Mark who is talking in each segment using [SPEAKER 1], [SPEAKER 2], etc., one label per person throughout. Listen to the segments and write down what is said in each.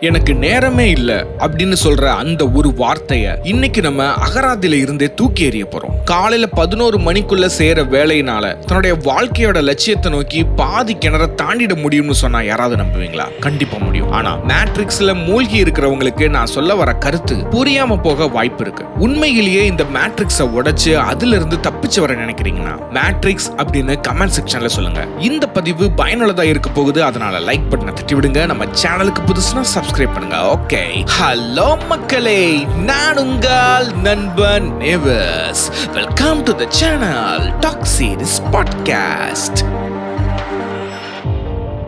[SPEAKER 1] எனக்கு நேரமே இல்ல அப்படின்னு சொல்ற அந்த ஒரு வார்த்தைய இன்னைக்கு நம்ம அகராதியில இருந்தே தூக்கி எறிய போறோம். காலையில 11 மணிக்குள்ள சேர வேலையினால தன்னுடைய வாழ்க்கையோட லட்சியத்தை நோக்கி பாதி கிணற தாண்டிட முடியும்னு சொன்னா யாராவது நம்புவீங்களா? கண்டிப்பா முடியும். ஆனா மேட்ரிக்ஸ்ல மூழ்கி இருக்கிறவங்களுக்கு நான் சொல்ல வர கருத்து புரியாம போக வாய்ப்பு இருக்கு. உண்மையிலேயே இந்த மேட்ரிக்ஸை உடைச்சு அதுல இருந்து தப்பிச்சு வர நினைக்கிறீங்கன்னா மேட்ரிக்ஸ் அப்படின்னு கமெண்ட் செக்ஷன்ல சொல்லுங்க. இந்த பதிவு பயனுள்ளதா இருக்க போகுது. அதனால லைக் பட்டனை தட்டி விடுங்க. நம்ம சேனலுக்கு புதுசுனா சப்ஸ்கிரைப் பண்ணுங்க. ஓகே, ஹலோ மக்களே, நான் உங்கள் நண்பன் நேவர்ஸ். Welcome to the channel talk series podcast.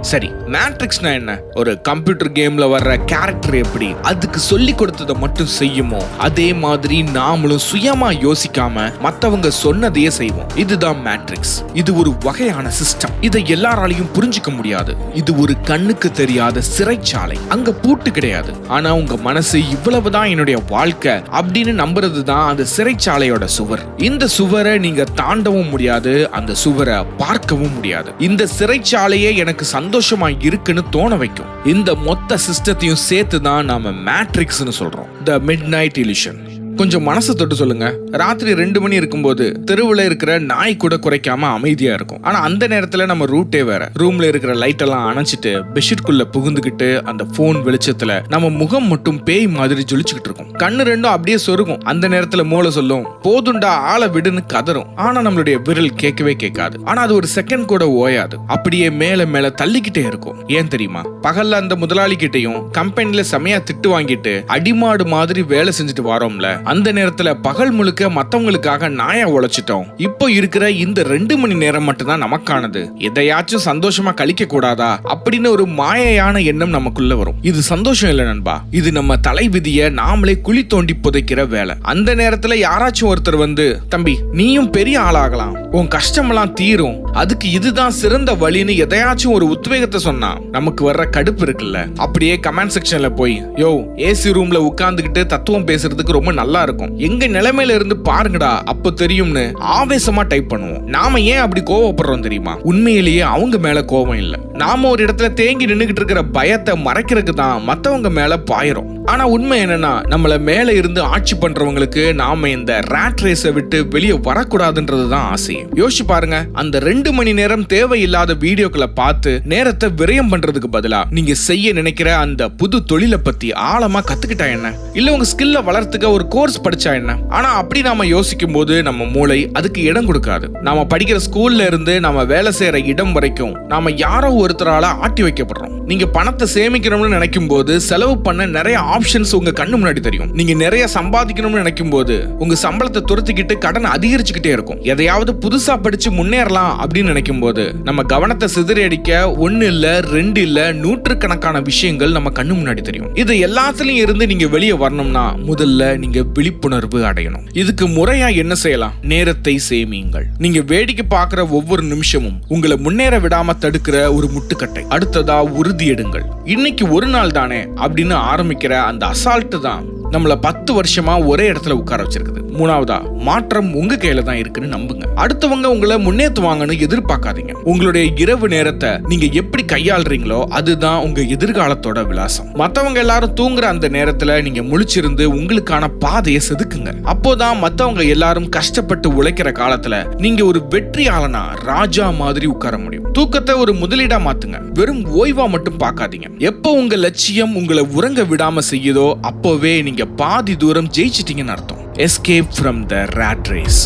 [SPEAKER 1] சரி, மேட்ரிக்ஸ்னா என்ன? ஒரு கம்ப்யூட்டர் கேம்ல வர்ற கேரக்டர் எப்படி அதுக்கு சொல்லி கொடுத்ததை மட்டும் செய்யுமோ அதே மாதிரி நாமளும் சுயமா யோசிக்காம மத்தவங்க சொன்னதையே செய்வோம். இதுதான் மேட்ரிக்ஸ். இது ஒரு வகையான சிஸ்டம். இதை எல்லாராலையும் புரிஞ்சுக்க முடியாது. இது ஒரு கண்ணுக்கு தெரியாத சிறைச்சாலை. அங்க பூட்டு கிடையாது. ஆனா உங்க மனசு இவ்வளவுதான் என்னுடைய வாழ்க்கை அப்படின்னு நம்புறது தான் அந்த சிறைச்சாலையோட சுவர். இந்த சுவரை நீங்க தாண்டவும் முடியாது, அந்த சுவரை பார்க்கவும் முடியாது. இந்த சிறைச்சாலையே எனக்கு சந்தோஷமா இருக்குன்னு தோண வைக்கும். இந்த மொத்த சிஸ்டத்தையும் சேர்த்து தான் நாம மேட்ரிக்ஸ்னு சொல்றோம். தி மிட்நைட் இல்யூஷன். கொஞ்சம் மனசு தொட்டு சொல்லுங்க. ராத்திரி 2 மணி இருக்கும்போது தெருவில் இருக்கிற நாய் கூட குறைக்காம அமைதியா இருக்கும். ஆனா அந்த நேரத்துல நம்ம ரூட்டே வேற. ரூம்ல இருக்கிற லைட் எல்லாம் அணைச்சிட்டு பெட்ஷீட்குள்ள புகுந்துகிட்டு அந்த போன் வெளிச்சத்துல நம்ம முகம் மட்டும் பேய் மாதிரி ஜொலிச்சுக்கிட்டு இருக்கும். கண்ணு ரெண்டும் அப்படியே சொருகும். அந்த நேரத்துல மூளை சொல்லும், போதுண்டா ஆளை விடுன்னு கதரும். ஆனா நம்மளுடைய விரல் கேட்கவே கேட்காது. ஆனா அது ஒரு செகண்ட் கூட ஓயாது. அப்படியே மேல மேல தள்ளிக்கிட்டே இருக்கும். ஏன் தெரியுமா? பகல்ல அந்த முதலாளி கிட்டையும் கம்பெனில செமையா திட்டு வாங்கிட்டு அடிமாடு மாதிரி வேலை செஞ்சுட்டு வரோம்ல, அந்த நேரத்துல பகல் முழுக்க மத்தவங்களுக்காக நாயா உழைச்சிட்டோம். இப்போ இருக்கிற இந்த 2 மணி நேரம் மட்டும்தான் நமக்கானது. எதையாச்சும் சந்தோஷமா கழிக்க கூடாதா அப்படின்னு ஒரு மாயையான எண்ணம் நமக்குள்ள வரும். இது சந்தோஷம் இல்ல நண்பா, இது நம்ம தலை விதிய நாமளே குழி தோண்டி புதைக்கிற வேலை. அந்த நேரத்துல யாராச்சும் ஒருத்தர் வந்து, தம்பி நீயும் பெரிய ஆளாகலாம், உன் கஷ்டமெல்லாம் தீரும், அதுக்கு இதுதான் சிறந்த வழின்னு எதையாச்சும் ஒரு உத்வேகத்தை சொன்னா நமக்கு வர்ற கடுப்பு இருக்குல்ல, அப்படியே கமெண்ட் செக்ஷன்ல போய் யோ ஏசி ரூம்ல உட்கார்ந்துகிட்டு தத்துவம் பேசுறதுக்கு ரொம்ப நல்லா இருக்கும், எங்க நிலைமையில இருந்து பாருங்கடா அப்ப தெரியும்னு ஆவேசமா டைப் பண்ணுவோம். நாம ஏன் அப்படி கோவப்படுறோம் தெரியுமா? உண்மையிலேயே அவங்க மேல கோபம் இல்ல. நாம ஒரு இடத்துல தேங்கி நின்னுகிட்டு இருக்கிற பயத்தை மறைக்கிறதுக்கு தான் மத்தவங்க மேல பாயிரும். ஆனா உண்மை என்னன்னா, நம்மள மேல இருந்து ஆட்சி பண்றவங்களுக்கு நாம இந்த ராட் ரேஸை விட்டு வெளியே வரக்கூடாதுன்றதுதான் ஆசை. யோசிச்சு பாருங்க, அந்த 2 மணி நேரம் தேவையில்லாத வீடியோக்களை பார்த்து நேரத்தை விரயம் பண்றதுக்கு பதிலா நீங்க செய்ய நினைக்கிற அந்த புது தொழிலை பத்தி ஆழமா கத்துக்கிட்டா என்ன? இல்ல உங்க ஸ்கில்ல வளர்த்துக்க ஒரு கோர்ஸ் படிச்சா என்ன? ஆனா அப்படி நாம யோசிக்கும் போது நம்ம மூளை அதுக்கு இடம் கொடுக்காது. நாம படிக்கிற ஸ்கூல்ல இருந்து நாம வேலை செய்யற இடம் வரைக்கும் நாம யாரோ ஒருத்தரால ஆட்டி வைக்கப்படுறோம். நீங்க பணத்தை சேமிக்கணும்னு நினைக்கும் போது செலவு பண்ண நிறைய ஆப்ஷன்ஸ் உங்க கண்ணு முன்னாடி தெரியும். நீங்க நிறைய சம்பாதிக்கணும்னு நினைக்கும் போது உங்க சம்பளத்தை துரத்திக்கிட்டு கடன் அதிகரிச்சுக்கிட்டே இருக்கும். எதையாவது புதுசா படிச்சு முன்னேறலாம் அப்படின்னு நினைக்கும் போது நம்ம கவனத்தை சிதறடிக்க 1 இல்ல 2 இல்ல 100கணக்கான விஷயங்கள் நம்ம கண்ணு முன்னாடி தெரியும். இது எல்லாத்துலயும் இருந்து நீங்க வெளியே வரணும்னா முதல்ல நீங்க விழிப்புணர்வு அடையணும். இதுக்கு முறையா என்ன செய்யலாம்? நேரத்தை சேமியுங்கள். நீங்க வேடிக்கை பார்க்கிற ஒவ்வொரு நிமிஷமும் உங்களை முன்னேற விடாம தடுக்கிற ஒரு முட்டுக்கட்டை. அடுத்ததா உறுதி எடுங்கள். இன்னைக்கு ஒரு நாள் தானே அப்படின்னு ஆரம்பிக்கிற அந்த அசால்ட் தான் நம்மள 10 வருஷமா ஒரே இடத்துல உட்கார வச்சிருக்குது. 3வதா, மாற்றம் உங்க கையில தான் இருக்குன்னு நம்புங்க. அடுத்தவங்க உங்களை முன்னேற்றுவாங்கன்னு எதிர்பார்க்காதீங்க. உங்களுடைய இரவு நேரத்தை நீங்க எப்படி கையாளுறீங்களோ அதுதான் உங்க எதிர்காலத்தோட விலாசம். மத்தவங்க எல்லாரும் தூங்குற அந்த நேரத்துல நீங்க முழிச்சிருந்து உங்களுக்கான பாதையை செதுக்குங்க. அப்போதான் மத்தவங்க எல்லாரும் கஷ்டப்பட்டு உழைக்கிற காலத்துல நீங்க ஒரு வெற்றியாளனா ராஜா மாதிரி உட்கார முடியும். தூக்கத்தை ஒரு முதலீடா மாத்துங்க. வெறும் ஓய்வா மட்டும் பார்க்காதீங்க. எப்போ உங்க லட்சியம் உங்களை உறங்க விடாம செய்யுதோ அப்போவே நீங்க பாதி தூரம் ஜெயிச்சிட்டீங்கன்னு அர்த்தம். Escape from the rat race.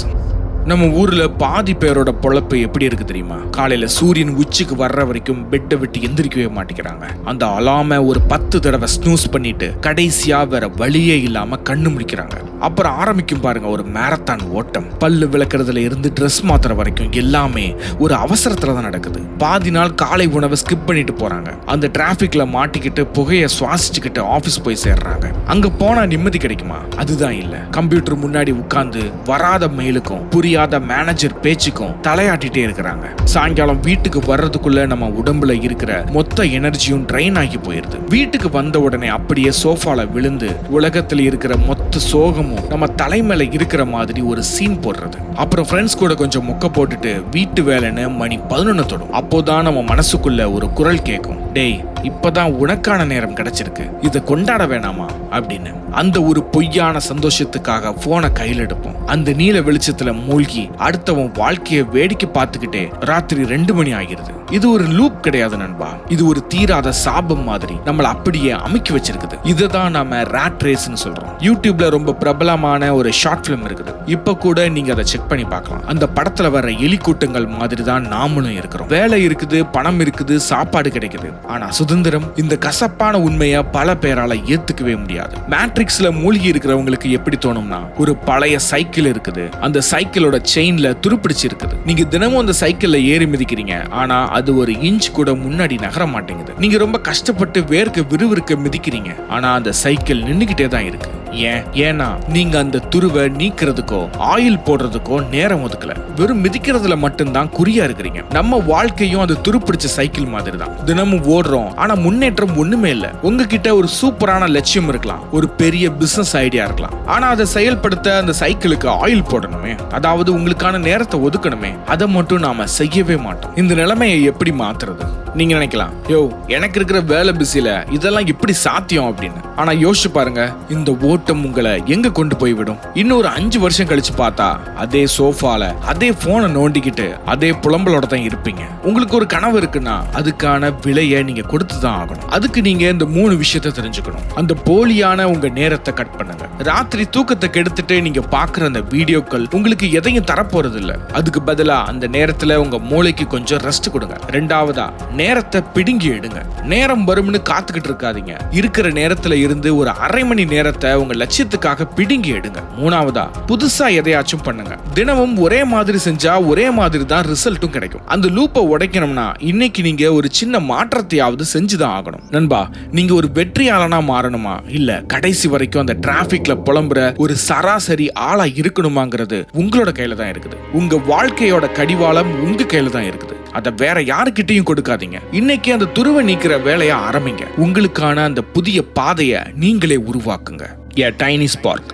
[SPEAKER 1] நம்ம ஊர்ல பாதி பேரோட பொழப்பு எப்படி இருக்கு தெரியுமா? காலையில சூரியன் உச்சிக்கு வர்ற வரைக்கும் பெட்டை விட்டு எந்திரிக்கவே மாட்டேங்கிறாங்க. அந்த அலாம ஒரு 10 தடவை ஸ்னூஸ் பண்ணிட்டு கடைசியா வேற வழியே இல்லாம கண்ணு முடிக்கிறாங்க. அப்புறம் ஆரம்பிக்கும் பாருங்க ஒரு மேரத்தான் ஓட்டம். பல்லு விளக்குறதுல இருந்து ட்ரெஸ் மாத்துற வரைக்கும் எல்லாமே ஒரு அவசரத்துல தான் நடக்குது. பாதி நாள் காலை உணவை ஸ்கிப் பண்ணிட்டு போறாங்க. அந்த டிராபிக்ல மாட்டிக்கிட்டு புகையை சுவாசிச்சுக்கிட்டு ஆபீஸ் போய் சேர்றாங்க. அங்க போனா நிம்மதி கிடைக்குமா? அதுதான் இல்ல. கம்ப்யூட்டர் முன்னாடி உட்கார்ந்து வராத மெயிலுக்கும் புரியாத மேனேஜர் பேச்சுக்கும் தலையாட்டிட்டே இருக்கிறாங்க. சாயங்காலம் வீட்டுக்கு வர்றதுக்குள்ள நம்ம உடம்புல இருக்கிற மொத்த எனர்ஜியும் ட்ரைன் ஆகி போயிருது. வீட்டுக்கு வந்த உடனே அப்படியே சோஃபால விழுந்து உலகத்துல இருக்கிற மொத்த சோகமும் நம்ம தலைமையில இருக்கிற மாதிரி ஒரு சீன் போடுறது. அப்புறம் ஃப்ரெண்ட்ஸ் கூட கொஞ்சம் மொக்க போட்டுட்டு வீட்டு வேலைன்னு மணி 11 தொடும். அப்போதான் நம்ம மனசுக்குள்ள ஒரு குரல் கேட்கும், டேய் இப்பதான் உனக்கான நேரம் கிடைச்சிருக்கு, இதை கொண்டாட வேணாமா அப்படின்னு. அந்த ஒரு பொய்யான சந்தோஷத்துக்காக போனை கையில் எடுப்போம். அந்த நீல வெளிச்சத்துல மூழ்கி அடுத்தவன் வாழ்க்கையை வேடிக்கை பார்த்துக்கிட்டே ராத்திரி 2 மணி ஆகிறது. இது ஒரு லூப் கிடையாது நண்பா, இது ஒரு தீராத சாபம் மாதிரி நம்மள அப்படியே அமைக்கி வச்சிருக்குது. இதுதான் நாம ராட் ரேஸ்னு சொல்றோம். யூடியூப்ல ரொம்ப பிரபலமான ஒரு ஷார்ட் பிலிம் இருக்குது, இப்ப கூட நீங்க அதை செக் பண்ணி பார்க்கலாம். அந்த படத்துல வர எலி கூட்டங்கள் மாதிரி தான் நாமளும் இருக்கிறோம். வேலை இருக்குது, பணம் இருக்குது, சாப்பாடு கிடைக்குது. ஆனா சுதந்திரம், இந்த கசப்பான உண்மையை பல பேரால ஏத்துக்கவே முடியாது. மேட்ரிக்ஸ்ல மூழ்கி இருக்கிறவங்களுக்கு எப்படி தோணும்னா, ஒரு பழைய சைக்கிள் இருக்குது, அந்த சைக்கிளோட செயின்ல துருப்பிடிச்சு இருக்குது. நீங்க தினமும் அந்த சைக்கிள்ல ஏறி மிதிக்கிறீங்க, ஆனா அது ஒரு இன்ச் கூட முன்னாடி நகர மாட்டேங்குது. நீங்க ரொம்ப கஷ்டப்பட்டு வேர்க்க விறுவிறுக்க மிதிக்கிறீங்க, ஆனா அந்த சைக்கிள் நின்னுகிட்டே தான் இருக்கு. ஏன்னா நீங்க அந்த துருவை நீக்கிறதுக்கோ ஆயில் போடுறதுக்கோ நேரம் ஒதுக்கல, வெறும் மிதிக்கிறதுல மட்டும்தான் குறியா இருக்கிறீங்க. நம்ம வாழ்க்கையும் அது துருப்பிடிச்ச சைக்கிள் மாதிரி தான். தினமும் ஓடுறோம், ஆனா முன்னேற்றம் ஒண்ணுமே இல்ல. உங்ககிட்ட ஒரு சூப்பரான லட்சியம் இருக்கலாம், ஒரு பெரிய பிசினஸ் ஐடியா இருக்கலாம், ஆனா அதை செயல்படுத்த அந்த சைக்கிளுக்கு ஆயில் போடணுமே, அதாவது உங்களுக்கான நேரத்தை ஒதுக்கணுமே, அதை மட்டும் நாம செய்யவே மாட்டோம். இந்த நிலைமையை எப்படி மாத்துறது? நீங்க நினைக்கலாம், எனக்கு இருக்கிற வேலை பிஸில இதெல்லாம் எப்படி சாத்தியம் அப்படின்னு. ஆனா யோசிச்சு பாருங்க, இந்த ஓட்டம் உங்களை எங்க கொண்டு போய் விடும்? இன்னொரு 5 வருஷம் கழிச்சு பார்த்தா அதே சோஃபால அதே போனை நோண்டிக்கிட்டு அதே புலம்பலோட தான் இருப்பீங்க. உங்களுக்கு ஒரு கனவு இருக்குன்னா அதுக்கான விலையை நீங்க கொடுத்துதான் ஆகணும். அதுக்கு நீங்க இந்த 3 விஷயத்தை தெரிஞ்சுக்கணும். அந்த போலியான உங்க நேரத்தை கட் பண்ணுங்க. ராத்திரி தூக்கத்தை கெடுத்துட்டு நீங்க பாக்குற அந்த வீடியோக்கள் உங்களுக்கு எதையும் தரப்போறது இல்ல. அதுக்கு பதிலா அந்த நேரத்துல உங்க மூளைக்கு கொஞ்சம் ரெஸ்ட் கொடுங்க. 2வதா, நேரத்தை பிடுங்கி எடுங்க. நேரம் வரும்னு காத்துக்கிட்டு இருக்காதீங்க. இருக்கிற நேரத்துல இருந்து ஒரு அரை மணி நேரத்தை உங்க லட்சியத்துக்காக பிடுங்கி எடுங்க. 3வதா, புதுசா எதையாச்சும் பண்ணுங்க. தினமும் ஒரே மாதிரி செஞ்சா ஒரே மாதிரி தான் ரிசல்ட்டும் கிடைக்கும். அந்த லூப்பை உடைக்கணும்னா இன்னைக்கு நீங்க ஒரு சின்ன மாற்றத்தையாவது செஞ்சுதான் ஆகணும். நண்பா, நீங்க ஒரு வெற்றியாளனா மாறணுமா, இல்ல கடைசி வரைக்கும் அந்த டிராபிக்ல புலம்புற ஒரு சராசரி ஆளா இருக்கணுமாங்கிறது உங்களோட கையில தான் இருக்குது. உங்க வாழ்க்கையோட கடிவாளம் உங்க கையில தான் இருக்குது. அதை வேற யாருக்கிட்டையும் கொடுக்காதீங்க. இன்னைக்கு அந்த துருவை நீக்கிற வேலையை ஆரம்பிங்க. உங்களுக்கான அந்த புதிய பாதையை நீங்களே உருவாக்குங்க. A tiny spark.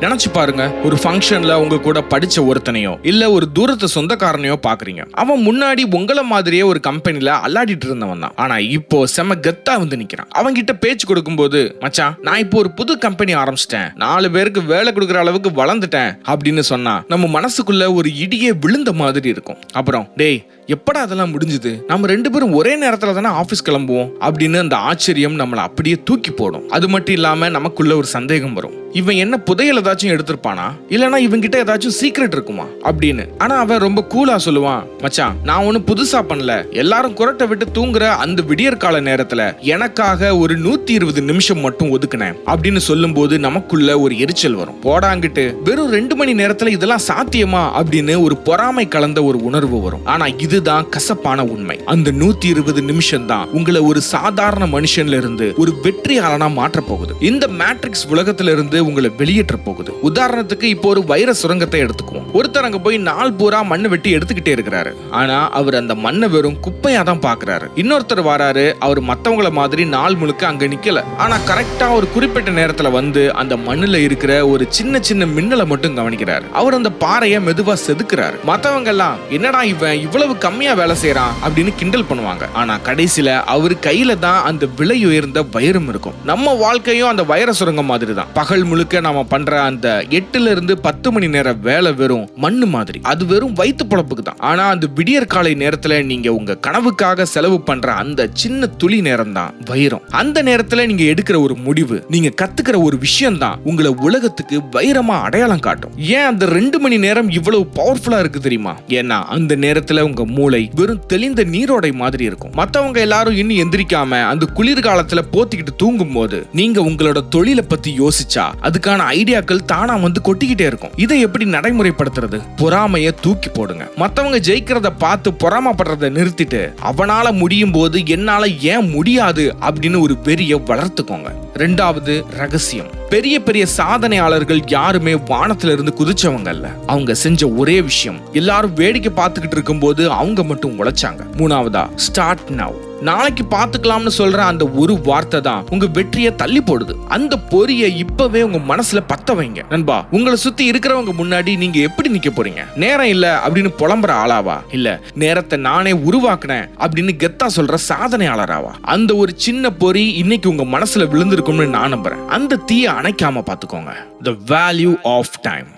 [SPEAKER 1] நினைச்சு பாருங்க, ஒரு ஃபங்க்ஷன்ல உங்க கூட படிச்ச ஒருத்தனையோ இல்ல ஒரு தூரத்து சொந்தக்காரனையோ பாக்குறீங்க. அவன் முன்னாடி உங்கள மாதிரியே ஒரு கம்பெனில அல்லாடிட்டு இருந்தவன் தான், ஆனா இப்போ செம கெத்தா வந்து நிக்கிறான். அவங்க கிட்ட பேச்சு கொடுக்கும்போது, மச்சான் நான் இப்போ ஒரு புது கம்பெனி ஆரம்பிச்சிட்டேன், 4 பேருக்கு வேலை கொடுக்குற அளவுக்கு வளர்ந்துட்டேன் அப்படின்னு சொன்னா நம்ம மனசுக்குள்ள ஒரு இடியே விழுந்த மாதிரி இருக்கும். அப்புறம் டேய் எப்படா அதெல்லாம் முடிஞ்சது, நம்ம 2 பேரும் ஒரே நேரத்துல தானே ஆபீஸ் கிளம்புவோம் அப்படின்னு அந்த ஆச்சரியம் நம்மளை அப்படியே தூக்கி போடும். அது மட்டும் இல்லாம நமக்குள்ள ஒரு சந்தேகம் வரும், இவன் என்ன புதையல் ஏதாச்சும் எடுத்திருப்பானா, இல்லனா இவங்கிட்ட ஏதாச்சும் சீக்ரெட் இருக்குமா அப்படின்னு. ஆனா அவன் ரொம்ப கூலா சொல்லுவான், மச்சான் நான் ஒண்ணு புதுசா பண்ணல, எல்லாரும் குரட்டை விட்டு தூங்குற அந்த விடியற்கால நேரத்துல எனக்காக ஒரு 120 நிமிஷம் மட்டும் ஒதுக்குனேன் அப்படின்னு சொல்லும் போது நமக்குள்ள ஒரு எரிச்சல் வரும். போடாங்கிட்டு வெறும் 2 மணி நேரத்துல இதெல்லாம் சாத்தியமா அப்படின்னு ஒரு பொறாமை கலந்த ஒரு உணர்வு வரும். ஆனா இதுதான் கசப்பான உண்மை. அந்த 120 நிமிஷம் தான் உங்களை ஒரு சாதாரண மனுஷன்ல இருந்து ஒரு வெற்றியாளனா மாற்ற போகுது. இந்த மேட்ரிக்ஸ் உலகத்துல இருந்து உங்களை வெளியேற்ற போகுது. உதாரணத்துக்கு இப்போ ஒரு வைர சுரங்கத்தை எடுத்துக்குவோம். ஒருத்தர் அங்க போய் நாள் பூரா மண்ணை வெட்டி எடுத்துக்கிட்டே இருக்கிறாரு, ஆனா அவர் அந்த மண்ணை வெறும் குப்பையா தான் பாக்குறாரு. இன்னொருத்தர் வராரு, அவர் மத்தவங்கள மாதிரி நாள் முழுக்க அங்க நிக்கல, ஆனா கரெக்டா ஒரு குறிப்பிட்ட நேரத்துல வந்து அந்த மண்ணுல இருக்கிற ஒரு சின்ன சின்ன மின்னலை மட்டும் கவனிக்கிறாரு. அவர் அந்த பாறையை மெதுவா செதுக்குறாரு. மத்தவங்க எல்லாம் என்னடா இவன் இவ்வளவு கம்மியா வேலை செய்யறான் அப்படின்னு கிண்டல் பண்ணுவாங்க. ஆனா கடைசியில அவர் கையில தான் அந்த விலை உயர்ந்த வைரம் இருக்கும். நம்ம வாழ்க்கையும் அந்த வைர சுரங்கம் மாதிரி தான். பகல் முழுக்க நாம பண்ற அந்த 8 இருந்து 10 மணி நேர வேலை வெறும் மண்ணு மாதிரி, அது வெறும் வயிற்று பொழப்புக்கு தான். ஆனா அந்த விடியற் காலை நேரத்துல நீங்க உங்க கனவுக்காக செலவு பண்ற அந்த சின்ன துளி நேரம் தான் வைரம். அந்த நேரத்துல நீங்க எடுக்கிற ஒரு முடிவு, நீங்க கத்துக்கிற ஒரு விஷயம் தான் உங்களை உலகத்துக்கு வைரமா அடையாளம் காட்டும். ஏன் அந்த 2 மணி நேரம் இவ்வளவு பவர்ஃபுல்லா இருக்கு தெரியுமா? ஏன்னா அந்த நேரத்துல உங்க மூளை வெறும் தெளிந்த நீரோடை மாதிரி இருக்கும். மத்தவங்க எல்லாரும் இன்னும் எந்திரிக்காம அந்த குளிர்காலத்துல போத்திக்கிட்டு தூங்கும் போது நீங்க உங்களோட தொழிலை பத்தி யோசிச்சா அதுக்கான ஐடியாக்கள் தானா வந்து கொட்டிக்கிட்டே இருக்கும். இதை எப்படி நடைமுறைப்படுத்துறது? பொறாமைய தூக்கி போடுங்க. மத்தவங்க ஜெயிக்கிறத பார்த்து பொறாமப்படுறத நிறுத்திட்டு அவனால முடியும் போது என்னால ஏன் முடியாது அப்படின்னு ஒரு வெறிய வளர்த்துக்கோங்க. 2வது ரகசியம், பெரிய பெரிய சாதனையாளர்கள் யாருமே வானத்துல இருந்து குதிச்சவங்க அல்ல. அவங்க செஞ்ச ஒரே விஷயம், எல்லாரும் வேடிக்கை பார்த்துக்கிட்டு இருக்கும் போது அவங்க மட்டும் உழைச்சாங்க. 3வதா, ஸ்டார்ட் நவ். நாளைக்கு பாத்துக்கலாம்னு சொல்ற அந்த ஒரு வார்த்தை தான் உங்க வெற்றியை தள்ளி போடுது. அந்த பொறியை இப்பவே உங்க மனசுல பத்த வைங்க நண்பா. உங்களை சுத்தி இருக்கிறவங்க முன்னாடி நீங்க எப்படி நிக்க போறீங்க? நேரம் இல்ல அப்படின்னு புலம்புற ஆளாவா, இல்ல நேரத்தை நானே உருவாக்குனேன் அப்படின்னு கெத்தா சொல்ற சாதனையாளராவா? அந்த ஒரு சின்ன பொறி இன்னைக்கு உங்க மனசுல விழுந்திருக்கும்னு நான் நம்புறேன். அந்த தீயை அணைக்காம பாத்துக்கோங்க. The value of time.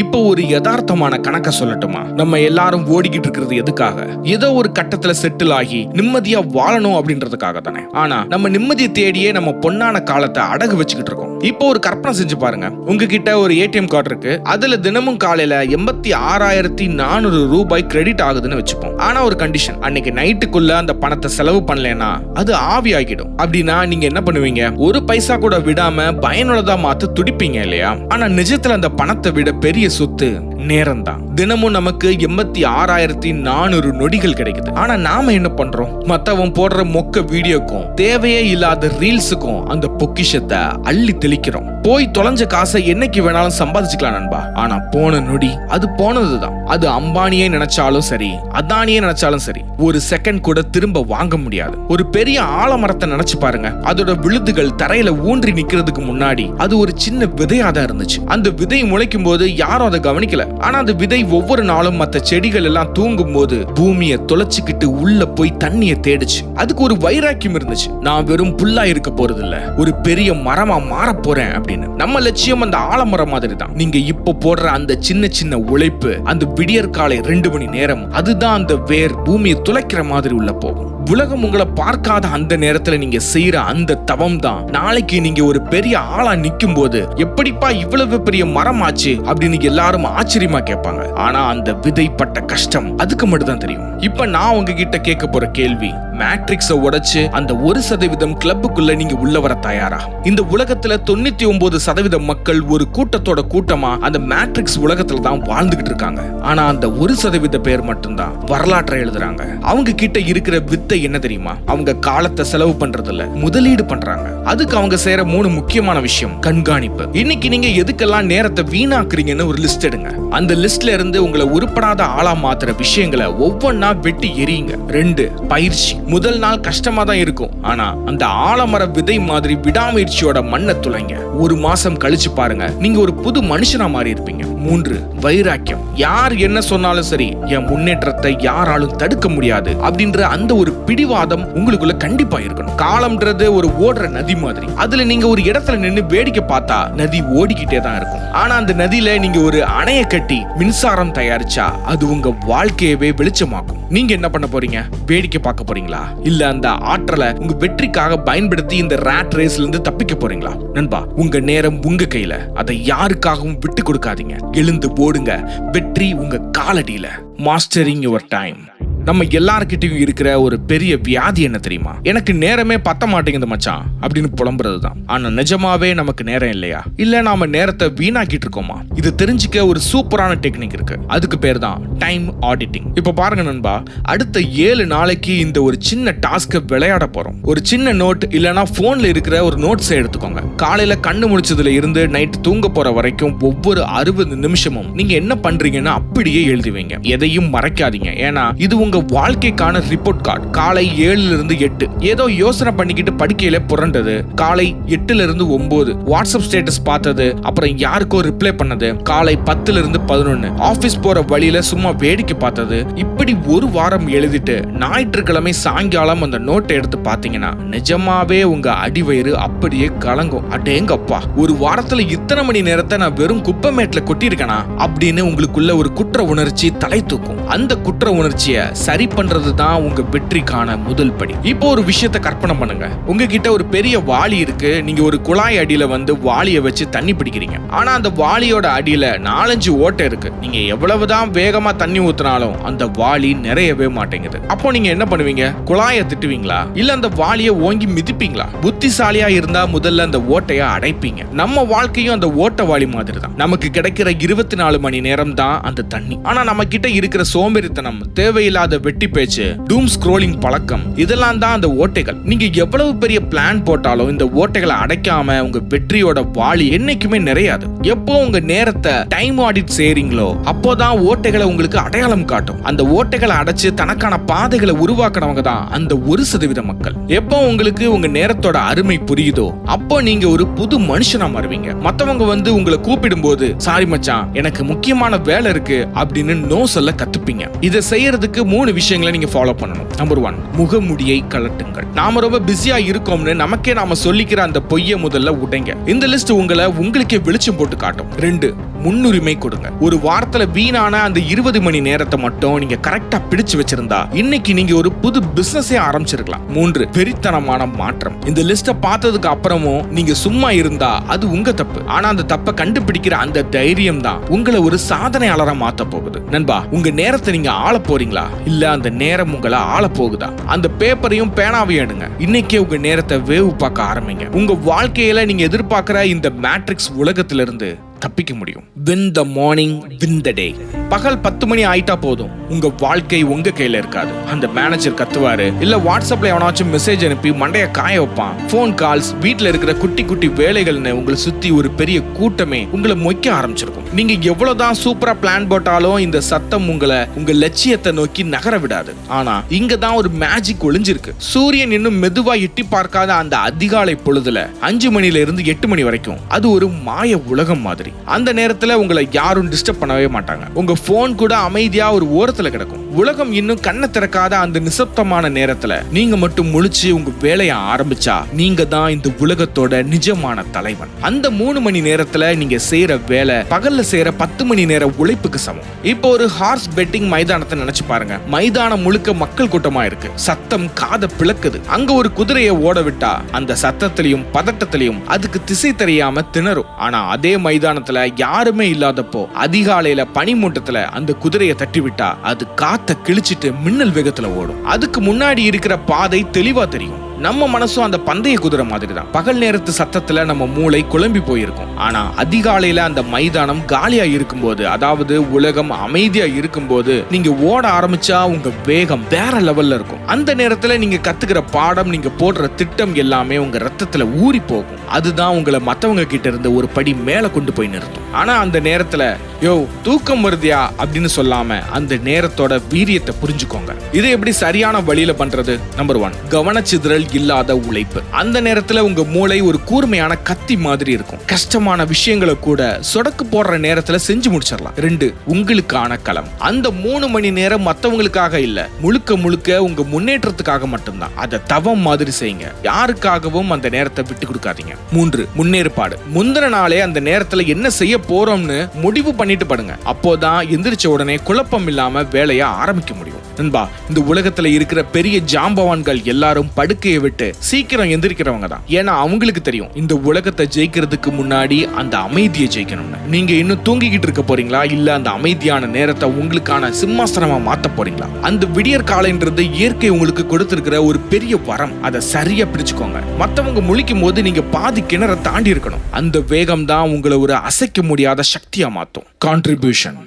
[SPEAKER 1] இப்போ ஒரு யதார்த்தமான கணக்க சொல்லட்டுமா? நம்ம எல்லாரும் ஓடிக்கிட்டு இருக்கிறது எதுக்காக? ஏதோ ஒரு கட்டத்துல செட்டில் ஆகி நிம்மதியா வாழணும் அப்படின்றதுக்காக தானே. ஆனா நம்ம நிம்மதியை தேடியே நம்ம பொன்னான காலத்தை அடகு வச்சுக்கிட்டு இருக்கோம். இப்போ ஒரு கற்பனை செஞ்சு பாருங்க. உங்ககிட்ட ஒரு ஏடிஎம் கார்டு இருக்கு. அதுல தினமும் காலையில 86,400 ரூபாய் கிரெடிட் ஆகுதுன்னு வச்சுப்போம். ஆனா ஒரு கண்டிஷன், அன்னைக்கு நைட்டுக்குள்ள அந்த பணத்தை செலவு பண்ணலனா அது ஆவி ஆகிடும். அப்படின்னா நீங்க என்ன பண்ணுவீங்க? ஒரு பைசா கூட விடாம பயனுள்ளதா மாத்த துடிப்பீங்க இல்லையா? ஆனா நிஜத்துல அந்த பணத்தை விட பெரிய சொத்து நேரம் தான். தினமும் நமக்கு 86,400 நொடிகள் கிடைக்குது. ஆனா நாம என்ன பண்றோம்? மத்தவன் போடுற மொக்க வீடியோக்கும் தேவையே இல்லாத ரீல்ஸுக்கும் அந்த பொக்கிஷத்தை அள்ளி தெளிக்கிறோம். போய் தொலைஞ்ச காசை என்னைக்கு வேணாலும் சம்பாதிச்சுக்கலாம் நண்பா. ஆனா போன நொடி அது போனதுதான். அது அம்பானியே நினைச்சாலும் சரி, அதானியே நினைச்சாலும் சரி, ஒரு செகண்ட் கூட திரும்ப வாங்க முடியாது. ஒரு பெரிய ஆலமரத்தை நினைச்சு பாருங்க. அதோட விழுதுகள் தரையில ஊன்றி நிக்கிறதுக்கு முன்னாடி அது ஒரு சின்ன விதையாதான் இருந்துச்சு. அந்த விதை முளைக்கும் போது யாரும் அதை கவனிக்கல. ஆனா அந்த விதை ஒவ்வொரு நாளும் மற்ற செடிகள் எல்லாம் தூங்கும் போது பூமியை தொலைச்சுக்கிட்டு உள்ள போய் தண்ணியை தேடிச்சு. அதுக்கு ஒரு வைராக்கியம் இருந்துச்சு. நான் வெறும் புல்லா இருக்க போறது இல்ல, ஒரு பெரிய மரமா மாற போறேன் அப்படின்னு. நம்ம லட்சியம் அந்த ஆலமரம் மாதிரி தான். நீங்க இப்போ போடுற அந்த சின்ன சின்ன உழைப்பு, அந்த விடியற் காலை 2 மணி நேரம், அதுதான் அந்த வேர் பூமியை துளைக்கிற மாதிரி உள்ள போகும். உலகம் உங்களை பார்க்காத அந்த நேரத்துல நீங்க செய்யற அந்த தவம் தான் நாளைக்கு நீங்க ஒரு பெரிய ஆளா நிக்கும் போது எப்படிப்பா இவ்வளவு பெரிய மரம் ஆச்சு அப்படின்னு எல்லாரும் ஆச்சரியமா கேட்பாங்க. ஆனா அந்த விதைப்பட்ட கஷ்டம் அதுக்கு மட்டும் தான் தெரியும். இப்ப நான் உங்ககிட்ட கேட்க போற கேள்வி, மேட்ரிக்ஸை உடைச்சு அந்த 1% கிளப்புக்குள்ள நீங்க உள்ள வர தயாரா? இந்த உலகத்துல 99% மக்கள் ஒரு கூட்டத்தோட கூட்டமா அந்த மேட்ரிக்ஸ் உலகத்துல தான் வாழ்ந்துகிட்டு இருக்காங்க. ஆனா அந்த 1% பேர் மட்டும்தான் வரலாற்றை எழுதுறாங்க. அவங்க கிட்ட இருக்கிற வித்தை என்ன தெரியுமா? அவங்க காலத்தை செலவு பண்றது இல்ல, முதலீடு பண்றாங்க. அதுக்கு அவங்க செய்யற 3 முக்கியமான விஷயம். கண்காணிப்பு. இன்னைக்கு நீங்க எதுக்கெல்லாம் நேரத்தை வீணாக்குறீங்கன்னு ஒரு லிஸ்ட் எடுங்க. அந்த லிஸ்ட்ல இருந்து உங்களை உருப்படாத ஆளா மாத்துற விஷயங்களை ஒவ்வொன்னா வெட்டி எறியுங்க. 2, பயிற்சி. முதல் நாள் கஷ்டமா தான் இருக்கும். ஆனா அந்த ஆலமர விதை மாதிரி விடாமுயற்சியோட மண்ணை துளைங்க. 1 மாசம் கழிச்சு பாருங்க, நீங்க ஒரு புது மனுஷனா மாறி இருப்பீங்க. 3, வைராக்கியம். யார் என்ன சொன்னாலும் சரி, என் முன்னேற்றத்தை யாராலும் தடுக்க முடியாது அப்படின்ற அந்த ஒரு பிடிவாதம் உங்களுக்குள்ள கண்டிப்பா இருக்கணும். காலம்ன்றது ஒரு ஓடுற நதி மாதிரி. அதுல நீங்க ஒரு இடத்துல நின்னு வேடிக்கை பார்த்தா நதி ஓடிக்கிட்டே தான் இருக்கும். ஆனா அந்த நதியில நீங்க ஒரு அணைய கட்டி மின்சாரம் தயாரிச்சா அது உங்க வாழ்க்கையவே வெளிச்சமாக்கும். நீங்க என்ன பண்ண போறீங்க? வேடிக்கை பார்க்க போறீங்களா? இல்ல அந்த ஆற்றலை உங்க வெற்றிக்காக பயன்படுத்தி இந்த ராட் ரேஸ்ல இருந்து தப்பிக்க போறீங்களா? நண்பா, உங்க நேரம் உங்க கையில. அதை யாருக்காகவும் விட்டு கொடுக்காதீங்க. எழுந்து ஓடுங்க. வெற்றி உங்க காலடியில. Mastering your time. நம்ம எல்லார்கிட்டையும் இருக்கிற ஒரு பெரிய வியாதி என்ன தெரியுமா? எனக்கு நேரமே பத்த மாட்டேங்குது மச்சான் அப்படின்னு புலம்புறது தான். ஆனா நிஜமாவே நமக்கு நேரம் இல்லையா? இல்ல நாம நேரத்தை வீணாக்கிட்டு இருக்கோமா? இது தெரிஞ்சுக்க ஒரு சூப்பரான டெக்னிக் இருக்கு. அதுக்கு பேர் தான் டைம் ஆடிட்டிங். இப்ப பாருங்க நண்பா, அடுத்த 7 நாளைக்கு இந்த ஒரு சின்ன டாஸ்க விளையாட போறோம். ஒரு சின்ன நோட் இல்லனா போன்ல இருக்கிற ஒரு நோட்ஸை எடுத்துக்கோங்க. காலையில கண்ணு முடிச்சதுல இருந்து நைட் தூங்க போற வரைக்கும் ஒவ்வொரு 60 நிமிஷமும் நீங்க என்ன பண்றீங்கன்னு அப்படியே எழுதி வைங்க. எதையும் மறைக்காதீங்க. ஏன்னா இது உங்க வாழ்க்கைக்கான ரிப்போர்ட் கார்டு. காலை 7 இருந்து 8 ஏதோ யோசனை பண்ணிக்கிட்டு படுக்கையில புரண்டது, காலை 8 இருந்து 9 வாட்ஸ்அப் ஸ்டேட்டஸ் பார்த்தது, அப்புறம் யாருக்கோ ரிப்ளை பண்ணது, காலை 10 இருந்து 11 ஆபீஸ் போற வழியில சும்மா வேடிக்கை பார்த்தது. இப்படி ஒரு வாரம் எழுதிட்டு ஞாயிற்றுக்கிழமை சாயங்காலம் அந்த நோட்டை எடுத்து பாத்தீங்கன்னா நிஜமாவே உங்க அடிவயிறு அப்படியே கலங்கும். அடேங்கப்பா, ஒரு வாரத்துல இத்தனை மணி நேரத்தை நான் வெறும் குப்பைமேட்ல கொட்டியிருக்கேனா அப்படின்னு உங்களுக்குள்ள ஒரு குற்ற உணர்ச்சி தலை தூக்கும். அந்த குற்ற உணர்ச்சியை சரி பண்றது தான் உங்க வெற்றிக்கான முதல் படி. இப்போ ஒரு விஷயத்தை கற்பனை பண்ணுங்க. உங்ககிட்ட ஒரு பெரிய வாளி இருக்கு. நீங்க ஒரு குழாய் அடியில வந்து வாளியை வச்சு தண்ணி பிடிக்கிறீங்க. ஆனா அந்த வாளியோட அடியில 4-5 ஓட்டை இருக்கு. நீங்க எவ்வளவுதான் வேகமா தண்ணி ஊத்தினாலும் அந்த வாளி நிறையவே மாட்டேங்குது. அப்போ நீங்க என்ன பண்ணுவீங்க? குழாயை திட்டுவீங்களா? இல்ல அந்த வாளியை ஓங்கி மிதிப்பீங்களா? புத்திசாலியா இருந்தா முதல்ல அந்த ஓட்டையை அடைப்பீங்க. நம்ம வாழ்க்கையும் அந்த ஓட்ட வாளி மாதிரி தான். நமக்கு கிடைக்கிற 24 மணி நேரம் தான் அந்த தண்ணி. ஆனா நம்ம கிட்ட இருக்கிற சோம்பேறித்தனம், தேவையில்லாத தேவையில்லாத வெட்டி பேச்சு, டூம் ஸ்க்ரோலிங் பழக்கம், இதெல்லாம் தான் அந்த ஓட்டைகள். நீங்க எவ்வளவு பெரிய பிளான் போட்டாலும் இந்த ஓட்டைகளை அடைக்காம உங்க வெற்றியோட வாளி என்னைக்குமே நிறையாது. எப்போ உங்க நேரத்தை டைம் ஆடிட் செய்றீங்களோ அப்போதான் ஓட்டைகளை உங்களுக்கு அடையாளம் காட்டும். அந்த ஓட்டைகளை அடைச்சு தனக்கான பாதைகளை உருவாக்குறவங்க தான் அந்த 1% மக்கள். எப்போ உங்களுக்கு உங்க நேரத்தோட அருமை புரியுதோ அப்போ நீங்க ஒரு புது மனுஷனா மாறுவீங்க. மத்தவங்க வந்து உங்களை கூப்பிடும் போது, சாரி மச்சான் எனக்கு முக்கியமான வேலை இருக்கு அப்படின்னு நோ சொல்ல கத்துப்பீங்க. இதை செய்யறதுக்கு 3 விஷயங்களை நீங்க ஃபாலோ பண்ணணும். நம்பர் 1, முகமுடியை கலட்டுங்கள். நாம ரொம்ப பிஸியா இருக்கோம்னு நமக்கே நாம சொல்லிக்கிற அந்த பொய்யை முதல்ல உடைங்க. இந்த லிஸ்ட் உங்களுக்கே வெளிச்சம் போட்டு காட்டும். 2, முன்னுரிமை கொடுங்க. ஒரு வாரத்துல வீணான அந்த 20 மணி நேரத்தை மட்டும் நீங்க கரெக்டா பிடிச்சு வச்சிருந்தா இன்னைக்கு நீங்க ஒரு புது பிசினஸே ஆரம்பிச்சிருக்கலாம். 3, வெறித்தனமான மாற்றம். இந்த லிஸ்ட பார்த்ததுக்கு அப்புறமும் நீங்க சும்மா இருந்தா அது உங்க தப்பு. ஆனா அந்த தப்பை கண்டுபிடிக்கிற அந்த தைரியம் தான் உங்களை ஒரு சாதனையாளரா மாத்த போகுது. நண்பா, உங்க நேரத்தை நீங்க ஆள போறீங்களா இல்ல அந்த நேரம் உங்களை ஆள போகுதா? அந்த பேப்பரையும் பேனாவையும் எடுங்க. இன்னைக்கே உங்க நேரத்தை வேவு பார்க்க ஆரம்பிங்க. உங்க வாழ்க்கையில நீங்க எதிர்பார்க்கிற இந்த மேட்ரிக்ஸ் உலகத்திலிருந்து தப்பிக்க முடியும். Win the morning, win the day. பகல் 10 மணி ஆயிட்டா போதும், உங்க வாழ்க்கை உங்க கையில இருக்காது. அந்த மேனேஜர் கத்துவாரு, இல்ல வாட்ஸ்அப்ல எவனாச்சும் மெசேஜ் அனுப்பி மண்டைய காய வைப்பான். போன் கால்ஸ், வீட்டுல இருக்கிற குட்டி குட்டி வேலைகள்னு உங்களை சுத்தி ஒரு பெரிய கூட்டமே உங்களை மொய்க்க ஆரம்பிச்சிருக்கும். நீங்க எவ்வளவுதான் சூப்பரா பிளான் போட்டாலும் இந்த சத்தம் உங்களை உங்க லட்சியத்தை நோக்கி நகர விடாது. ஆனா இங்க தான் ஒரு மேஜிக் ஒளிஞ்சிருக்கு. சூரியன் இன்னும் மெதுவா எட்டி பார்க்காத அந்த அதிகாலை பொழுதுல 5 மணில இருந்து 8 மணி வரைக்கும் அது ஒரு மாய உலகம் மாதிரி. அந்த நேரத்துல உங்களை யாரும் டிஸ்டர்ப் பண்ணவே மாட்டாங்க. உங்க போன் கூட அமைதியா ஒரு ஓரத்துல கிடக்கும். உலகம் இன்னும் கண்ணை திறக்காத அந்த நிசப்தமான நேரத்துல நீங்க மட்டும் முழிச்சு உங்க வேலையை ஆரம்பிச்சா நீங்க தான் இந்த உலகத்தோட நிஜமான தலைவன். அந்த 3 மணி நேரத்துல நீங்க செய்யற வேலை பகல்ல செய்யற 10 மணி நேர உழைப்புக்கு சமம். இப்போ ஒரு ஹார்ஸ் பெட்டிங் மைதானத்தை நினைச்சு பாருங்க. மைதானம் முழுக்க மக்கள் கூட்டமா இருக்கு. சத்தம் காதை பிளக்குது. அங்க ஒரு குதிரையை ஓட விட்டா அந்த சத்தத்திலையும் பதட்டத்திலையும் அதுக்கு திசை தெரியாம திணறும். ஆனா அதே மைதானத்துல யாருமே இல்லாதப்போ அதிகாலையில பனிமூட்டத்துல அந்த குதிரையை தட்டி விட்டா அது காத்த கிழிச்சிட்டு மின்னல் வேகத்துல ஓடும். அதுக்கு முன்னாடி இருக்கிற பாதை தெளிவா தெரியும். நம்ம மனசும் அந்த பந்தய குதிரை மாதிரி தான். பகல் நேரத்து சத்தத்துல நம்ம மூளை குழம்பி போயிருக்கும். ஆனா அதிகாலையில அந்த மைதானம் காலியா இருக்கும்போது, அதாவது உலகம் அமைதியா இருக்கும்போது நீங்க ஓட ஆரம்பிச்சா உங்க வேகம் வேற லெவல்ல இருக்கும். அந்த நேரத்துல நீங்க கத்துக்கிற பாடம், நீங்க போடுற திட்டம் எல்லாமே உங்க ரத்தத்துல ஊறி போகும். அதுதான் உங்களை மத்தவங்க கிட்ட இருந்து ஒரு படி மேல கொண்டு போய் நிறுத்தும். ஆனா அந்த நேரத்துல யோ தூக்கம் வருதியா அப்படின்னு சொல்லாம அந்த நேரத்தோட வீரியத்தை புரிஞ்சுக்கோங்க. இதை எப்படி சரியான வழியில பண்றது? நம்பர் 1, கவனச்சிதறல் இல்லாத உழைப்பு. அந்த நேரத்துல உங்க மூளை ஒரு கூர்மையான கத்தி மாதிரி இருக்கும். கஷ்டமான விஷயங்களை கூட சொடக்கு போடுற நேரத்துல செஞ்சு முடிச்சிடலாம். 2, உங்களுக்கான களம். அந்த 3 மணி நேரம் மத்தவங்களுக்காக இல்ல, முழுக்க முழுக்க உங்க முன்னேற்றத்துக்காக மட்டும்தான். அதை தவம் மாதிரி செய்யுங்க. யாருக்காகவும் அந்த நேரத்தை விட்டு கொடுக்காதீங்க. 3, முன்னேற்பாடு. முந்தின நாளே அந்த நேரத்துல என்ன செய்ய போறோம்னு முடிவு பண்ணிட்டு படுங்க. அப்போதான் எந்திரிச்ச உடனே குழப்பம் இல்லாம வேலையை ஆரம்பிக்க முடியும். நண்பா, இந்த உலகத்துல இருக்கிற பெரிய ஜாம்பவான்கள் எல்லாரும் படுக்கையை விட்டு சீக்கிரம் எந்திரிக்கிறவங்க தான். ஏன்னா அவங்களுக்கு தெரியும் இந்த உலகத்தை ஜெயிக்கிறதுக்கு முன்னாடி அந்த அமைதியை ஜெயிக்கணும்னு. நீங்க இன்னும் தூங்கிக்கிட்டு இருக்க போறீங்களா இல்ல அந்த அமைதியான நேரத்தை உங்களுக்கான சிம்மாசனமா மாத்த போறீங்களா? அந்த விடியற் காலைன்றது இயற்கை உங்களுக்கு கொடுத்திருக்கிற ஒரு பெரிய வரம். அதை சரியா பிடிச்சுக்கோங்க. மத்தவங்க முழிக்கும் போது நீங்க பாதி கிணற தாண்டி இருக்கணும். அந்த வேகம் தான் உங்களை ஒரு அசைக்க முடியாத சக்தியா மாத்தும். கான்ட்ரிபியூஷன்.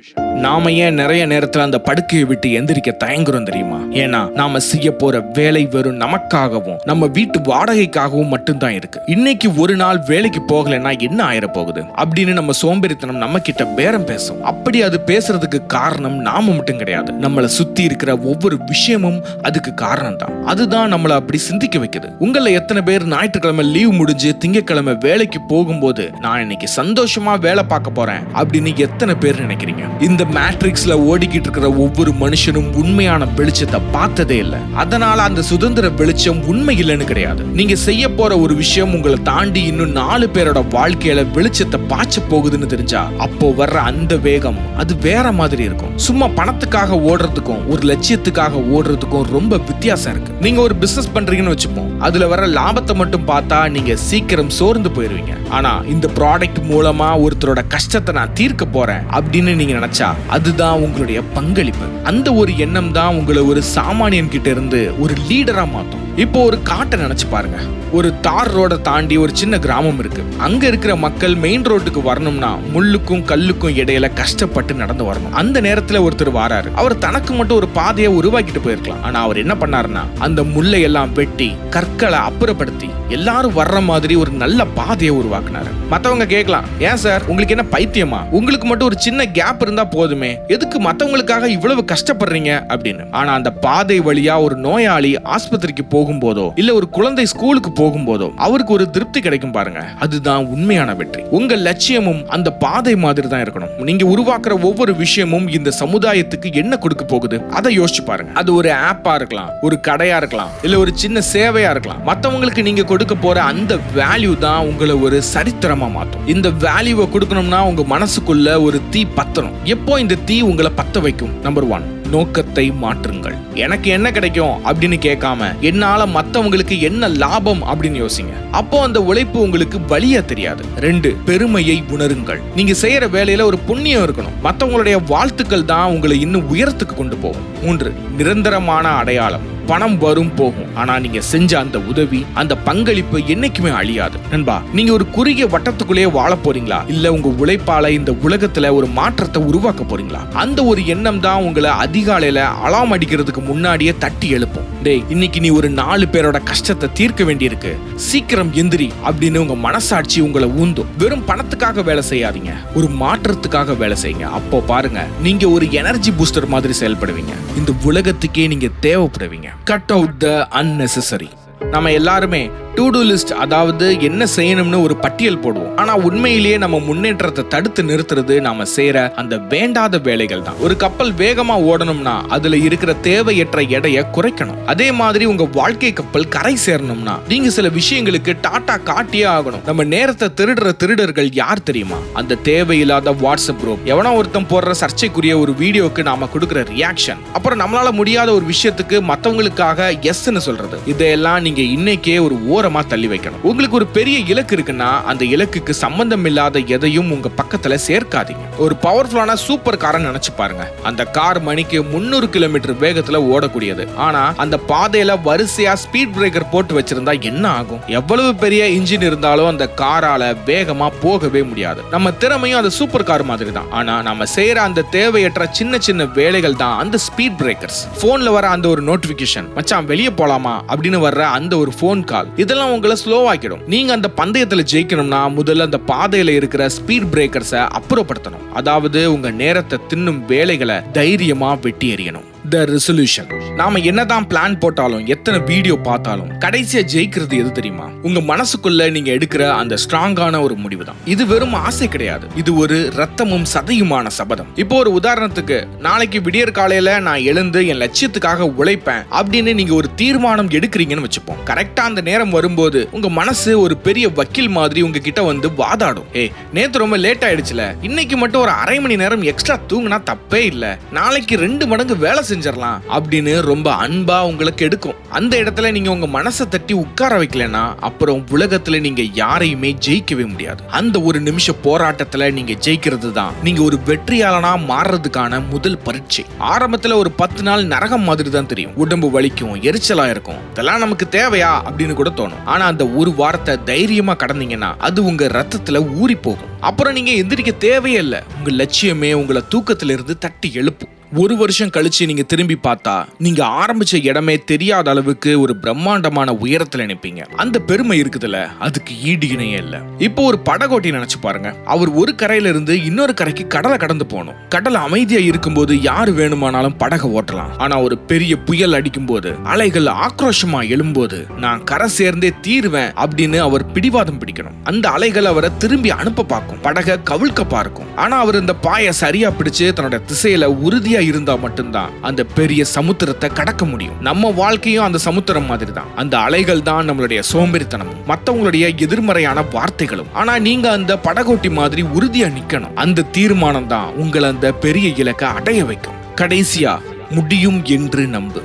[SPEAKER 1] நாம ஏன் நிறைய நேரத்துல அந்த படுக்கையை விட்டு எந்திரிக்க தயங்குறோம் தெரியுமா? ஏன்னா நாம செய்ய போற வேலை வெறும் நமக்காகவும் நம்ம வீட்டு வாடகைக்காகவும் மட்டும்தான் இருக்கு. இன்னைக்கு ஒரு நாள் வேலைக்கு போகலைன்னா என்ன ஆயிர போகுது அப்படின்னு நம்ம சோம்பேறித்தனம் நம்ம கிட்ட பேரம் பேசும். அப்படி அது பேசுறதுக்கு காரணம் நாம மட்டும் கிடையாது, நம்மளை சுத்தி இருக்கிற ஒவ்வொரு விஷயமும் அதுக்கு காரணம் தான். அதுதான் நம்மளை அப்படி சிந்திக்க வைக்குது. உங்களை எத்தனை பேர் ஞாயிற்றுக்கிழமை லீவ் முடிஞ்சு திங்கக்கிழமை வேலைக்கு போகும்போது நான் இன்னைக்கு சந்தோஷமா வேலை பார்க்க போறேன் அப்படின்னு எத்தனை பேர் நினைக்கிறீங்க? இந்த மேட்ரிக்ஸ்ல ஓடிக்கிட்டு இருக்கிற ஒவ்வொரு மனுஷனும் உண்மையான வெளிச்சத்தை பார்த்ததே இல்லை. அதனால அந்த சுதந்திர வெளிச்சம் உண்மை இல்லைன்னு கிடையாது. நீங்க செய்ய போற ஒரு விஷயம் உங்களை தாண்டி இன்னும் 4 பேரோட வாழ்க்கையில வெளிச்சத்தை பாய்ச்ச போகுதுன்னு தெரிஞ்சா அப்போ வர்ற அந்த வேகம் அது வேற மாதிரி இருக்கும். சும்மா பணத்துக்காக ஓடுறதுக்கும் ஒரு லட்சியத்துக்காக ஓடுறதுக்கும் ரொம்ப வித்தியாசம் இருக்கு. நீங்க ஒரு பிசினஸ் பண்றீங்கன்னு வச்சுப்போம், அதுல வர லாபத்தை மட்டும் பார்த்தா நீங்க சீக்கிரம் சோர்ந்து போயிருவீங்க. ஆனா இந்த ப்ராடக்ட் மூலமா ஒருத்தரோட கஷ்டத்தை நான் தீர்க்க போறேன் அப்படின்னு நீங்க நினைச்சா அதுதான் உங்களுடைய பங்களிப்பு. அந்த ஒரு எண்ணம் தான் உங்களை ஒரு சாமானியன் கிட்ட இருந்து ஒரு லீடரா மாத்தும். இப்போ ஒரு காட்டை நினைச்சு பாருங்க. ஒரு தார் ரோட தாண்டி ஒரு சின்ன கிராமம் இருக்கு. அங்க இருக்கிற மக்கள் மெயின் ரோட்டுக்கு வரணும்னா முள்ளுக்கும் கல்லுக்கும் இடையில கஷ்டப்பட்டு நடந்து வரணும். அந்த நேரத்துல ஒருத்தர் வராரு. அவர் தனக்கு மட்டும் ஒரு பாதையை உருவாக்கிட்டு போயிருக்கலாம். ஆனா அவர் என்ன பண்ணாருன்னா அந்த முள்ளை எல்லாம் வெட்டி கற்களை அப்புறப்படுத்தி எல்லாரும் வர்ற மாதிரி ஒரு நல்ல பாதையை உருவாக்குனாரு. மத்தவங்க கேட்கலாம், ஏன் சார் உங்களுக்கு என்ன பைத்தியமா? உங்களுக்கு மட்டும் ஒரு சின்ன கேப் இருந்தா போதுமே, எதுக்கு மத்தவங்களுக்காக இவ்வளவு கஷ்டப்படுறீங்க அப்படின்னு. ஆனா அந்த பாதை வழியா ஒரு நோயாளி ஆஸ்பத்திரிக்கு போகும்போதோ இல்ல ஒரு குழந்தை ஸ்கூலுக்கு போகும்போதோ அவருக்கு ஒரு திருப்தி கிடைக்கும் பாருங்க. அதுதான் உண்மையான வெற்றி. உங்க லட்சியமும் அந்த பாதை மாதிரி தான் இருக்கணும். நீங்க உருவாக்குற ஒவ்வொரு விஷயமும் இந்த சமுதாயத்துக்கு என்ன கொடுக்க போகுது அதை யோசிச்சு பாருங்க. அது ஒரு ஆப்பா இருக்கலாம், ஒரு கடையா இருக்கலாம், இல்ல ஒரு சின்ன சேவையா இருக்கலாம். மத்தவங்களுக்கு நீங்க கொடுக்க போற அந்த வேல்யூ தான் உங்களை ஒரு சரித்திரமா மாத்தும். இந்த வேல்யூவை கொடுக்கணும்னா உங்க மனசுக்குள்ள ஒரு தீ பத்தணும். எப்போ இந்த தீ உங்களை பத்த வைக்கும்? நம்பர் 1, நோக்கத்தை மாற்றுங்கள். எனக்கு என்ன கிடைக்கும் அப்படின்னு கேட்காம என்னால மத்தவங்களுக்கு என்ன லாபம் அப்படின்னு யோசிங்க. அப்போ அந்த உழைப்பு உங்களுக்கு வலியா தெரியாது. 2, பெருமையை உணருங்கள். நீங்க செய்யற வேலையில ஒரு புண்ணியம் இருக்கணும். மத்தவங்களுடைய வாழ்த்துக்கள் தான் உங்களை இன்னும் உயரத்துக்கு கொண்டு போகும். 3, நிரந்தரமான அடையாளம். பணம் வரும் போகும், ஆனா நீங்க செஞ்ச அந்த உதவி, அந்த பங்களிப்பு என்னைக்குமே அழியாது. நண்பா, நீங்க ஒரு குறுகிய வட்டத்துக்குள்ளேயே வாழ போறீங்களா, இல்ல உங்க உழைப்பால இந்த உலகத்துல ஒரு மாற்றத்தை உருவாக்க போறீங்களா? அந்த ஒரு எண்ணம் தான் உங்களை அதிகாலையில அலாம் அடிக்கிறதுக்கு முன்னாடியே தட்டி எழுப்பும். டேய், இன்னைக்கு நீ ஒரு 4 பேரோட கஷ்டத்தை தீர்க்க வேண்டியிருக்கு, சீக்கிரம் எந்திரி அப்படின்னு உங்க மனசாட்சி உங்களை ஊந்தும். வெறும் பணத்துக்காக வேலை செய்யாதீங்க, ஒரு மாற்றத்துக்காக வேலை செய்யுங்க. அப்போ பாருங்க, நீங்க ஒரு எனர்ஜி பூஸ்டர் மாதிரி செயல்படுவீங்க. இந்த உலகத்துக்கே நீங்க தேவைப்படுவீங்க. Cut out the unnecessary. நம்ம எல்லாருமே டு டூ லிஸ்ட், அதாவது என்ன செய்யணும்னு ஒரு பட்டியல் போடுவோம். ஆனா உண்மையிலேயே நம்ம முன்னேற்றத்தை தடுத்து நிறுத்துறது நாம செய்யற அந்த வேண்டாத வேலைகள் தான். ஒரு கப்பல் வேகமா ஓடணும்னா அதுல இருக்கிற தேவையற்ற எடையை குறைக்கணும். அதே மாதிரி உங்க வாழ்க்கை கப்பல் கரை சேரணும்னா நீங்க சில விஷயங்களுக்கு டாட்டா காட்டியே ஆகணும். நம்ம நேரத்தை திருடுற திருடர்கள் யார் தெரியுமா? அந்த தேவையில்லாத வாட்ஸ்அப் குரூப், எவனோ ஒருத்தன் போடுற சர்ச்சைக்குரிய ஒரு வீடியோக்கு நாம கொடுக்கிற ரியாக்ஷன், அப்புறம் நம்மளால முடியாத ஒரு விஷயத்துக்கு மத்தவங்களுக்காக எஸ்ன்னு சொல்றது, இதெல்லாம் நீங்க இன்னைக்கே ஒரு ஓரமா தள்ளி வைக்கணும். உங்களுக்கு ஒரு பெரிய இலக்கு இருக்குன்னா அந்த இலக்குக்கு சம்பந்தம் இல்லாத எதையும் உங்க பக்கத்துல சேர்க்காதீங்க. ஒரு பவர்ஃபுல்லான சூப்பர் காரை நினைச்சு பாருங்க. அந்த கார் மணிக்கு 300 கிலோமீட்டர் வேகத்துல ஓடக்கூடியது. ஆனா அந்த பாதையில வரிசையா ஸ்பீட் பிரேக்கர் போட்டு வச்சிருந்தா என்ன ஆகும்? எவ்வளவு பெரிய இன்ஜின் இருந்தாலும் அந்த காரால வேகமா போகவே முடியாது. நம்ம திறமையும் அந்த சூப்பர் கார் மாதிரி தான். ஆனா நம்ம செய்யற அந்த தேவையற்ற சின்ன சின்ன வேலைகள் தான் அந்த ஸ்பீட் பிரேக்கர்ஸ். போன்ல வர அந்த ஒரு நோட்டிபிகேஷன், மச்சான் வெளியே போலாமா அப்படின்னு வர்ற அந்த ஒரு போன் கால், இதெல்லாம் உங்களை ஸ்லோ ஆக்கிடும். நீங்க அந்த பந்தயத்துல ஜெயிக்கணும்னா முதல்ல அந்த பாதையில இருக்கிற ஸ்பீட் பிரேக்கர்ஸை அப்புறப்படுத்தணும். அதாவது உங்க நேரத்தை தின்னும் வேலைகளை தைரியமா வெட்டி எறியணும். The resolution. நாம என்னதான் பிளான் போட்டாலும், எத்தனை வீடியோ பார்த்தாலும் கடைசியா ஜெயிக்கிறது எது தெரியுமா? உங்க மனசுக்குள்ள நீங்க எடுக்கிற அந்த ஸ்ட்ராங்கான ஒரு முடிவு தான். இது வெறும் ஆசை கிடையாது, இது ஒரு ரத்தமும் சதையுமான சபதம். இப்போ ஒரு உதாரணத்துக்கு, நாளைக்கு விடியற் காலையில நான் எழுந்து என் லட்சியத்துக்காக உழைப்பேன் அப்படின்னு நீங்க ஒரு தீர்மானம் எடுக்கிறீங்கன்னு வச்சுப்போம். கரெக்டா அந்த நேரம் வரும்போது உங்க மனசு ஒரு பெரிய வக்கீல் மாதிரி உங்ககிட்ட வந்து வாதாடும். நேத்து ரொம்ப லேட் ஆயிடுச்சுல, இன்னைக்கு மட்டும் ஒரு அரை மணி நேரம் எக்ஸ்ட்ரா தூங்கினா தப்பே இல்ல, நாளைக்கு 2 மடங்கு வேலை செஞ்சிடலாம் அப்படின்னு ரொம்ப அன்பா உங்களுக்கு எடுக்கும். அந்த இடத்துல நீங்க உங்க மனசை தட்டி உட்கார வைக்கலன்னா அப்புறம் உலகத்துல நீங்க யாரையுமே ஜெயிக்கவே முடியாது. அந்த ஒரு நிமிஷ போராட்டத்துல நீங்க ஜெயிக்கிறது தான் நீங்க ஒரு வெற்றியாளனா மாறுறதுக்கான முதல் பரீட்சை. ஆரம்பத்துல ஒரு 10 நாள் நரகம் மாதிரி தான் தெரியும். உடம்பு வலிக்கும், எரிச்சலா இருக்கும், இதெல்லாம் நமக்கு தேவையா அப்படின்னு கூட தோணும். ஆனா அந்த ஒரு வாரத்தை தைரியமா கடந்தீங்கன்னா அது உங்க ரத்தத்துல ஊறி போகும். அப்புறம் நீங்க எந்திரிக்க தேவையே இல்லை, உங்க லட்சியமே உங்களை தூக்கத்துல இருந்து தட்டி எழுப்பும். 1 வருஷம் கழிச்சு நீங்க திரும்பி பார்த்தா நீங்க ஆரம்பிச்ச இடமே தெரியாத அளவுக்கு ஒரு பிரம்மாண்டமான உயரத்துல நிப்பீங்க. அந்த பெருமை இருக்குதுல, அதுக்கு ஈடு இணையே இல்ல. இப்போ ஒரு படகோட்டி நினைச்சு பாருங்க. அவர் ஒரு கரையில இருந்து இன்னொரு கரைக்கு கடலை கடந்து போகணும். கடல் அமைதியா இருக்கும்போது யாரு வேணுமானாலும் படகை ஓட்டலாம். ஆனா ஒரு பெரிய புயல் அடிக்கும் போது, அலைகள் ஆக்ரோஷமா எழும்போது, நான் கரை சேர்ந்தே தீருவேன் அப்படின்னு அவர் பிடிவாதம் பிடிக்கணும். அந்த அலைகள் அவரை திரும்பி அனுப்ப பார்க்கும், படகை கவிழ்க்க பார்க்கும். ஆனா அவர் இந்த பாயை சரியா பிடிச்சு தன்னோட திசையில உறுதியா இருந்தா மட்டும்தான் அந்த பெரிய சமுத்திரத்தை கடக்க முடியும். நம்ம வாழ்க்கையும் அந்த சமுத்திரம் மாதிரி தான். அந்த அலைகள் தான் நம்மளுடைய சோம்பேறித்தனமும் மற்றவங்களுடைய எதிர்மறையான வார்த்தைகளும். ஆனா நீங்க அந்த படகோட்டி மாதிரி உறுதியா நிக்கணும். அந்த தீர்மானம் தான் உங்களை அந்த பெரிய இலக்கை அடைய வைக்கும். கடைசியா, முடியும் என்று நம்பு.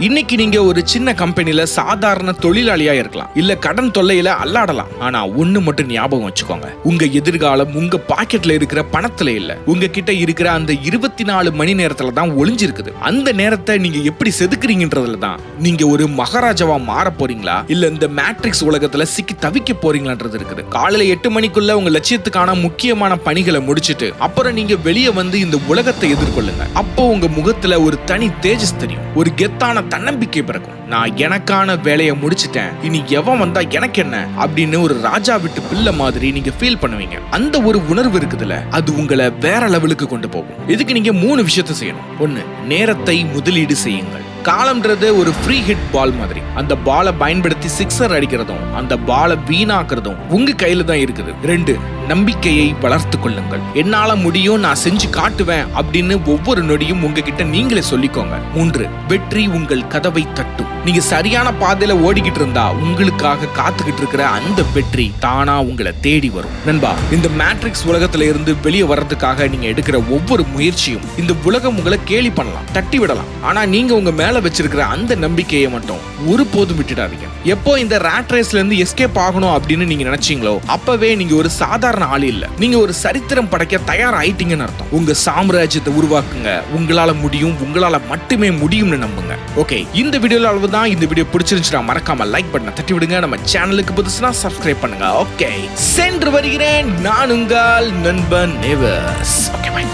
[SPEAKER 1] இன்னைக்கு நீங்க ஒரு சின்ன கம்பெனில சாதாரண தொழிலாளியா இருக்கலாம், இல்ல கடன் தொல்லையில அல்லாடலாம். ஆனா ஒண்ணு மட்டும் ஞாபகம் வச்சுக்கோங்க, உங்க எதிர்காலம் உங்க பாக்கெட்ல இருக்கிற பணத்துல இல்ல, உங்ககிட்ட இருக்கிற அந்த 24 மணி நேரத்துல தான் ஒளிஞ்சிருக்குது. அந்த நேரத்தை நீங்க எப்படி செதுக்குறீங்கன்றதுல தான் நீங்க ஒரு மகாராஜாவா மாற போறீங்களா, இல்ல இந்த மேட்ரிக்ஸ் உலகத்துல சிக்கி தவிக்க போறீங்களான்றது இருக்குது. காலையில 8 மணிக்குள்ள உங்க லட்சியத்துக்கான முக்கியமான பணிகளை முடிச்சிட்டு அப்புறம் நீங்க வெளியே வந்து இந்த உலகத்தை எதிர்கொள்ளுங்க. அப்போ உங்க முகத்துல ஒரு தனி தேஜஸ் தெரியும், ஒரு கெத்தான தன்னம்பிக்கை பிறக்கும். நான் எனக்கான வேலையை முடிச்சிட்டேன், இனி எவன் வந்தா எனக்கு என்ன அப்படின்னு ஒரு ராஜா விட்டு பிள்ளை மாதிரி நீங்க ஃபீல் பண்ணுவீங்க. அந்த ஒரு உணர்வு இருக்குதுல, அது உங்களை வேற லெவலுக்கு கொண்டு போகும். இதுக்கு நீங்க 3 விஷயத்தை செய்யணும். 1, நேரத்தை முதலீடு செய்யுங்கள். காலம்ன்றது ஒரு ஃப்ரீ ஹிட் பால் மாதிரி. அந்த பாலை பயன்படுத்தி சிக்ஸர் அடிக்கிறதும் அந்த பாலை வீணாக்குறதும் உங்க கையில தான் இருக்குது. 2, நம்பிக்கையை வளர்த்து கொள்ளுங்கள். என்னால முடியும், நான் செஞ்சு காட்டுவேன் அப்படின்னு ஒவ்வொரு நொடியும் உங்ககிட்ட நீங்களே சொல்லிக்கோங்க. 3, வெற்றி உங்கள் கதவை தட்டும். நீங்க சரியான பாதையில ஓடிக்கிட்டு இருந்தா உங்களுக்காக காத்துக்கிட்டு இருக்கிற அந்த வெற்றி தானா உங்களை தேடி வரும். நண்பா, இந்த மேட்ரிக்ஸ் உலகத்துல இருந்து வெளியே வர்றதுக்காக நீங்க எடுக்கிற ஒவ்வொரு முயற்சியும் இந்த உலகம் உங்களை கேலி பண்ணலாம், தட்டி விடலாம். ஆனா நீங்க உங்க மேல வச்சிருக்கிற அந்த நம்பிக்கையை மட்டும் ஒருபோதும் விட்டுடாதீங்க. எப்போ இந்த ராட் ரேஸ்ல இருந்து எஸ்கேப் ஆகணும் அப்படின்னு நீங்க நினைச்சீங்களோ அப்பவே நீங்க ஒரு சாதாரண ஆள் இல்ல, நீங்க ஒரு சரித்திரம் படைக்க தயாராயிட்டீங்கன்னு அர்த்தம். உங்க சாம்ராஜ்யத்தை உருவாக்குங்க. உங்களால முடியும், உங்களால மட்டுமே முடியும்னு நம்புங்க. ஓகே, இந்த வீடியோல அவ்வளவுதான். இந்த வீடியோ பிடிச்சிருந்துச்சுன்னா மறக்காம லைக் பட்டனை தட்டி விடுங்க. நம்ம சேனலுக்கு புதுசுனா சப்ஸ்கிரைப் பண்ணுங்க. ஓகே, சென்று வருகிறேன். நான் உங்கள் நண்பன் நேவர்ஸ். Okay, by.